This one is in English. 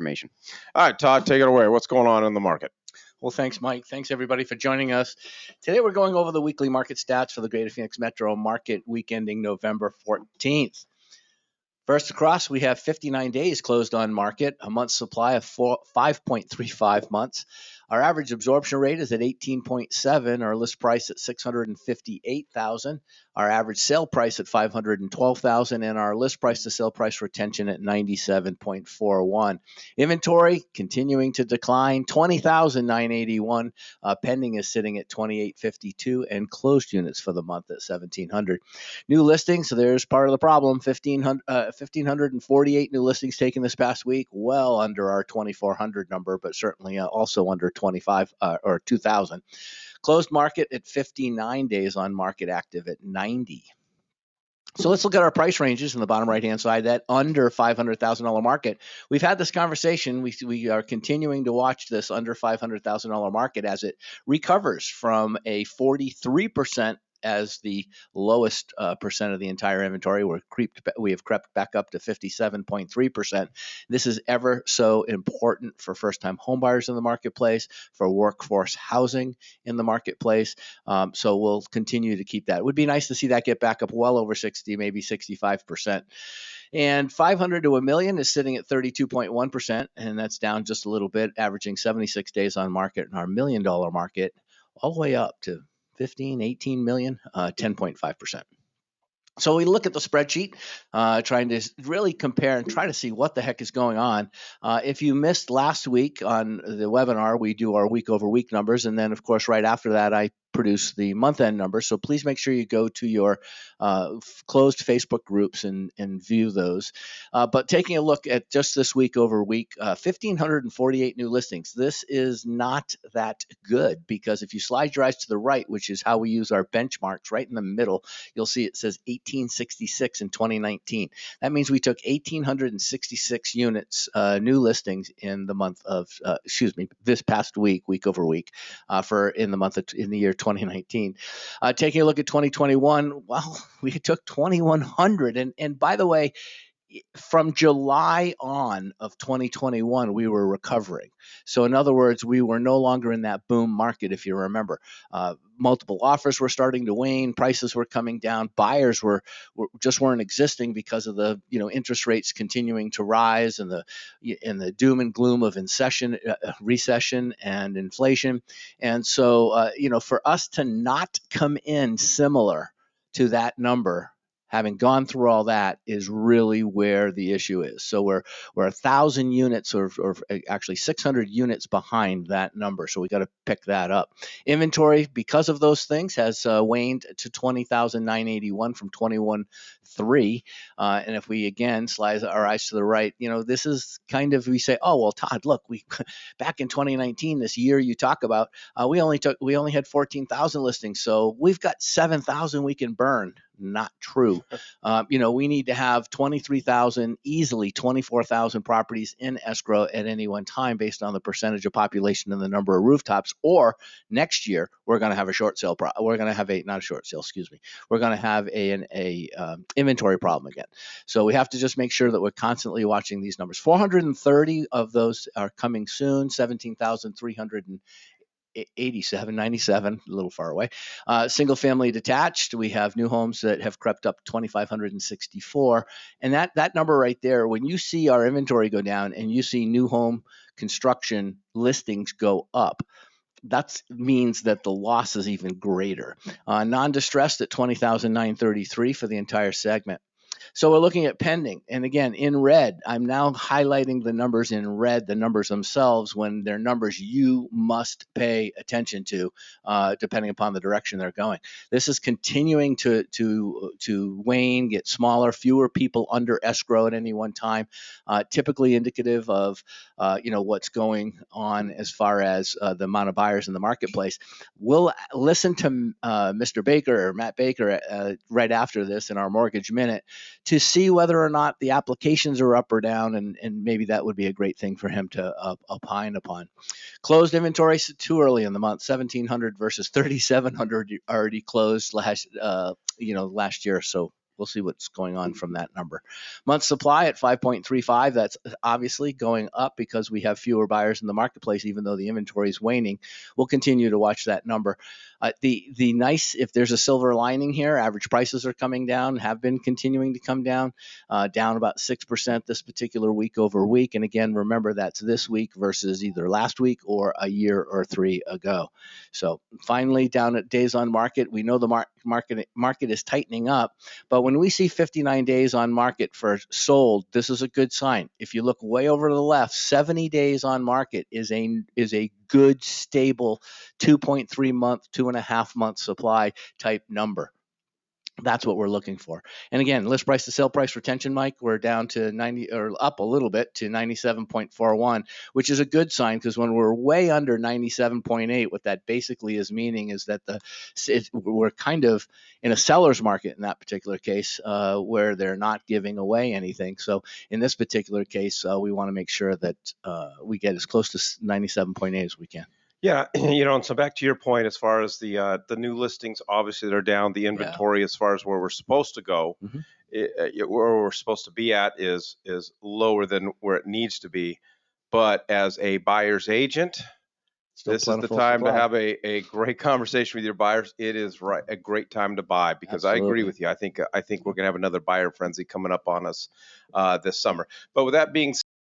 information. All right, Todd, take it away. What's going on in the market? Well, thanks, Mike. Thanks, everybody, for joining us. Today, we're going over the weekly market stats for the Greater Phoenix Metro market week ending November 14th. First across, we have 59 days closed on market, a month's supply of 5.35 months. Our average absorption rate is at 18.7, our list price at $658,000, our average sale price at $512,000, and our list price to sale price retention at 97.41. Inventory continuing to decline, 20,981. Pending is sitting at 2,852, and closed units for the month at 1,700. New listings, so there's part of the problem. 1,548 new listings taken this past week, well under our 2,400 number, but certainly also under 25 or 2,000. Closed market at 59 days on market, active at 90. So let's look at our price ranges in the bottom right-hand side, that under $500,000 market. We've had this conversation. We are continuing to watch this under $500,000 market as it recovers from a 43% as the lowest percent of the entire inventory. We have crept back up to 57.3%. This is ever so important for first-time homebuyers in the marketplace, for workforce housing in the marketplace. So we'll continue to keep that. It would be nice to see that get back up well over 60, maybe 65%. And 500 to a million is sitting at 32.1%, and that's down just a little bit, averaging 76 days on market. And our $1 million market all the way up to 15, 18 million, 10.5%. So we look at the spreadsheet, trying to really compare and try to see what the heck is going on. If you missed last week on the webinar, we do our week over week numbers. And then, of course, right after that, I produce the month-end numbers. So please make sure you go to your closed Facebook groups and view those. But taking a look at just this week over week, 1,548 new listings. This is not that good, because if you slide your eyes to the right, which is how we use our benchmarks, right in the middle, you'll see it says 1,866 in 2019. That means we took 1,866 units, new listings in the month of, this past week, week over week, in the year 2019. Taking a look at 2021, well, we took 2,100. And by the way, from July on of 2021, we were recovering. So in other words, we were no longer in that boom market, if you remember. Multiple offers were starting to wane, prices were coming down, buyers just weren't existing because of the interest rates continuing to rise and the doom and gloom of recession and inflation. And so for us to not come in similar to that number, having gone through all that, is really where the issue is. So we're 1,000 units or actually 600 units behind that number. So we got to pick that up. Inventory, because of those things, has waned to 20,981 from 21,300. And if we again slide our eyes to the right, this is kind of, we say, oh, well, Todd, look, we back in 2019, this year you talk about, we only had 14,000 listings. So we've got 7,000 we can burn. Not true. We need to have 23,000, easily 24,000 properties in escrow at any one time based on the percentage of population and the number of rooftops. Or next year, we're going to have a short sale. We're going to have not a short sale, excuse me. We're going to have an inventory problem again. So we have to just make sure that we're constantly watching these numbers. 430 of those are coming soon, 17,387, 97, a little far away. Single family detached, we have new homes that have crept up 2,564. And that number right there, when you see our inventory go down and you see new home construction listings go up, that means that the loss is even greater. Non-distressed at 20,933 for the entire segment. So we're looking at pending. And again, in red, I'm now highlighting the numbers in red, the numbers themselves, when they're numbers you must pay attention to, depending upon the direction they're going. This is continuing to wane, get smaller, fewer people under escrow at any one time, typically indicative of what's going on as far as the amount of buyers in the marketplace. We'll listen to Mr. Baker or Matt Baker right after this in our Mortgage Minute to see whether or not the applications are up or down, and maybe that would be a great thing for him to opine upon. Closed inventory, too early in the month, 1,700 versus 3,700 already closed last year. So we'll see what's going on from that number. Month supply at 5.35. That's obviously going up because we have fewer buyers in the marketplace, even though the inventory is waning. We'll continue to watch that number. The nice, if there's a silver lining here, average prices are coming down, have been continuing to come down, down about 6% this particular week over week. And again, remember that's this week versus either last week or a year or three ago. So finally, down at days on market, we know the market is tightening up, but when we see 59 days on market for sold, this is a good sign. If you look way over to the left, 70 days on market is a good, stable 2.3 month, 2.5 month supply type number. That's what we're looking for. And again, list price to sale price retention, Mike, we're down to 90 or up a little bit to 97.41, which is a good sign because when we're way under 97.8, what that basically is meaning is that we're kind of in a seller's market in that particular case where they're not giving away anything. So in this particular case, we want to make sure that we get as close to 97.8 as we can. Yeah, and so back to your point, as far as the new listings, obviously they're down. The inventory, as far as where we're supposed to go, where we're supposed to be at is lower than where it needs to be. But as a buyer's agent, this is the time to have a great conversation with your buyers. It is a great time to buy because I agree with you. I think we're going to have another buyer frenzy coming up on us this summer. But with that being said,